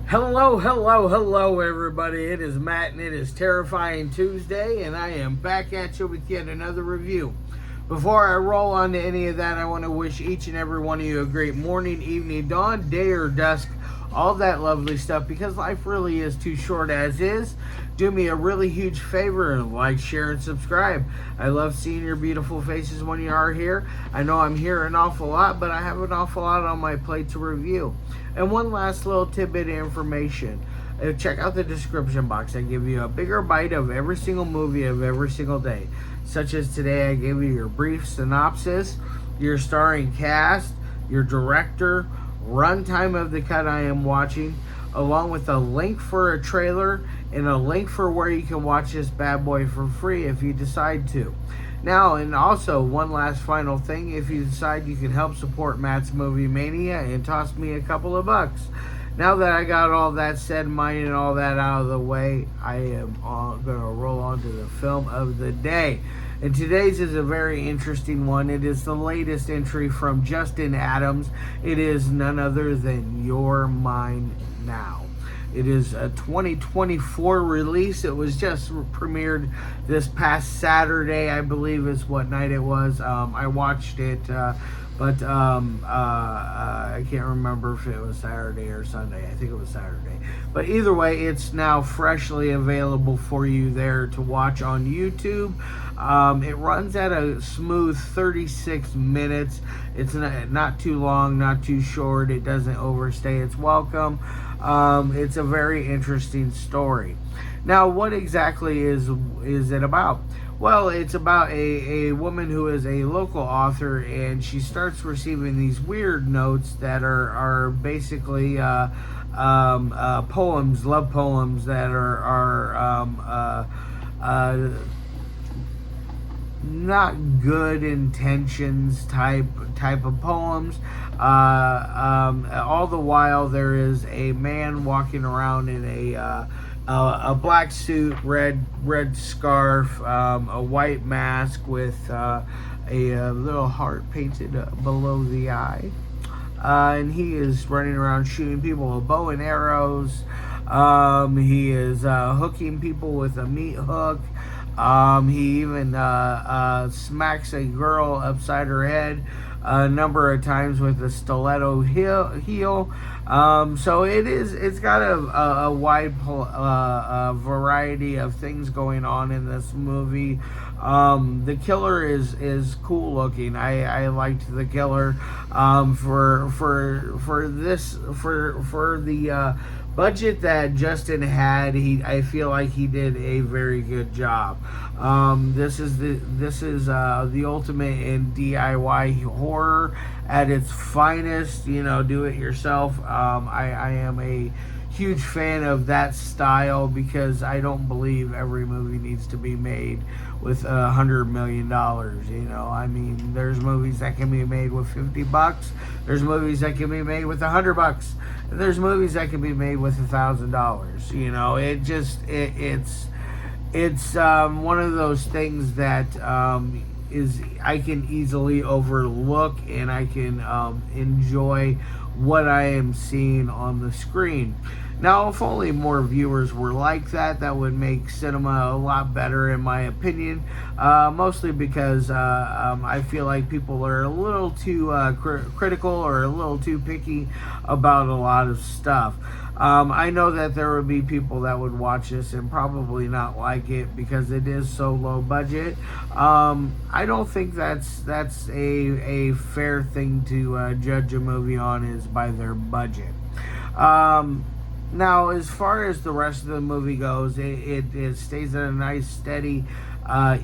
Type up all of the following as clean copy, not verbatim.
Hello, hello, hello, everybody. It is Matt, and it is Terrifying Tuesday, and I am back at you with yet another review. Before I roll on to any of that, I want to wish each and every one of you a great morning, evening, dawn, day, or dusk, all that lovely stuff, because life really is too short as is. Do me a really huge favor and like, share, and subscribe. I love seeing your beautiful faces when you are here. I know I'm here an awful lot, but I have an awful lot on my plate to review. And one last little tidbit of information. Check out the description box. I give you a bigger bite of every single movie of every single day. Such as today, I gave you your brief synopsis, your starring cast, your director, runtime of the cut I am watching, along with a link for a trailer and a link for where you can watch this bad boy for free if you decide to. Now, and also one last final thing, if you decide you can help support Matt's Movie Mania and toss me a couple of bucks. Now that I got all that said, mind, and all that out of the way, I am going to roll on to the film of the day. And today's is a very interesting one. It is the latest entry from Justin Adams. It is none other than You're Mine Now. It is a 2024 release. It was just premiered this past Saturday, I believe is what night it was. I watched it, but I can't remember if it was Saturday or Sunday. I think it was Saturday. But either way, it's now freshly available for you there to watch on YouTube. It runs at a smooth 36 minutes. It's not too long, not too short. It doesn't overstay its welcome. It's a very interesting story. Now, what exactly is it about? Well, it's about a woman who is a local author, and she starts receiving these weird notes that are basically poems, love poems that are not good intentions type of poems. All the while, there is a man walking around in a black suit, red scarf, a white mask with a little heart painted below the eye, and he is running around shooting people with bow and arrows. He is hooking people with a meat hook. He even smacks a girl upside her head a number of times with a stiletto heel. So it's got a wide variety of things going on in this movie. The killer is cool looking. I liked the killer. For the budget that Justin had, I feel like he did a very good job. This is the ultimate in DIY horror at its finest. Do it yourself. I am a huge fan of that style because I don't believe every movie needs to be made with $100 million. I mean, there's movies that can be made with $50. There's movies that can be made with $100. And there's movies that can be made with $1,000. It's one of those things that is I can easily overlook, and I can enjoy what I am seeing on the screen. Now, if only more viewers were like that, that would make cinema a lot better, in my opinion. Mostly because I feel like people are a little too critical or a little too picky about a lot of stuff. I know that there would be people that would watch this and probably not like it because it is so low budget. I don't think that's a fair thing to judge a movie on, is by their budget. Now, as far as the rest of the movie goes, it stays at a nice, steady,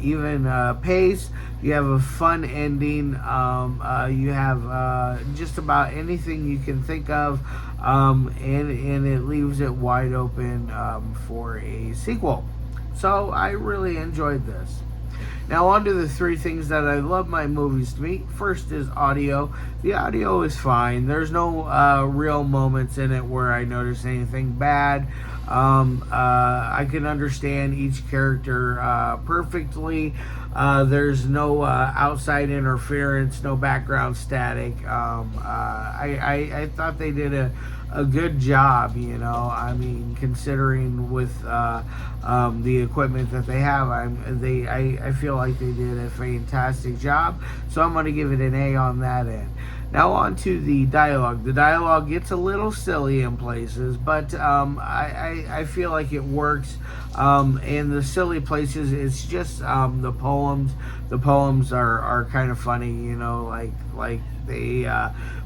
even pace. You have a fun ending. You have just about anything you can think of, and it leaves it wide open for a sequel. So I really enjoyed this. Now, on to the three things that I love my movies to be. First is audio. The audio is fine. There's no real moments in it where I notice anything bad. I can understand each character perfectly. There's no outside interference, no background static. I thought they did a good job. You know, I mean, considering with the equipment that they have, I feel like they did a fantastic job. So I'm going to give it an A on that end. Now on to the dialogue. The dialogue gets a little silly in places, but I feel like it works. In the silly places, it's just the poems. The poems are kind of funny, you know, like they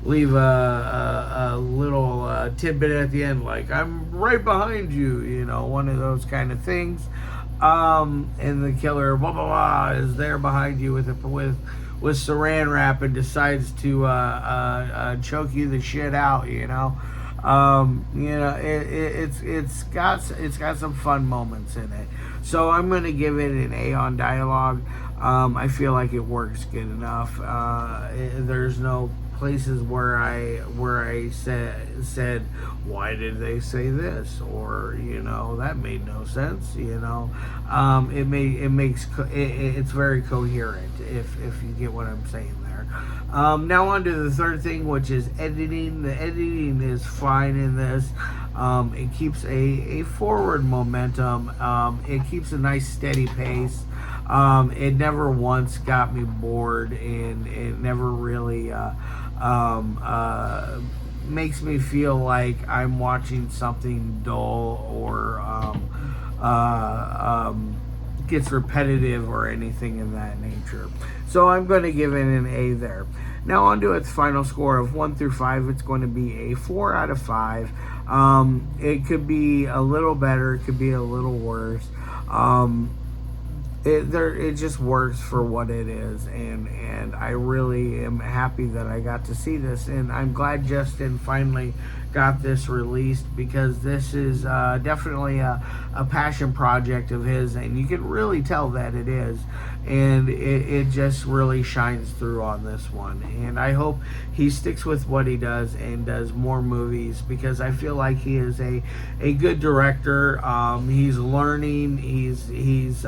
leave a little tidbit at the end, like "I'm right behind you," you know, one of those kind of things. And the killer, blah blah blah, is there behind you with saran wrap and decides to choke you the shit out, you know. It's got some fun moments in it. So I'm gonna give it an A on dialogue. I feel like it works good enough. There's no places where I said why did they say this, or you know, that made no sense, you know. It's very coherent, if you get what I'm saying there. Now on to the third thing, which is editing. The editing is fine in this. It keeps a forward momentum. It keeps a nice steady pace. It never once got me bored, and it never really makes me feel like I'm watching something dull or gets repetitive or anything in that nature. So I'm going to give it an A there. Now on to its final score of 1 through 5. It's going to be a 4 out of 5. It could be a little better. It could be a little worse. It just works for what it is, and I really am happy that I got to see this, and I'm glad Justin finally got this released, because this is definitely a passion project of his, and you can really tell that it is, and it just really shines through on this one. And I hope he sticks with what he does and does more movies, because I feel like he is a good director. He's learning. He's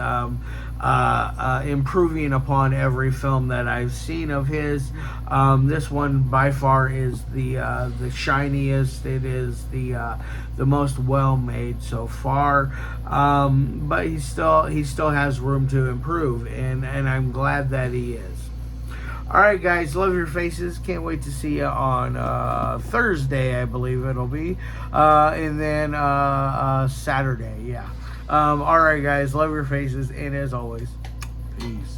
improving upon every film that I've seen of his. This one by far is the shiniest. It is the most well made so far, but he still has room to improve, and I'm glad that he is. All right, guys, love your faces. Can't wait to see you on Thursday, I believe it'll be, and then Saturday. Yeah. All right, guys, love your faces, and as always, peace.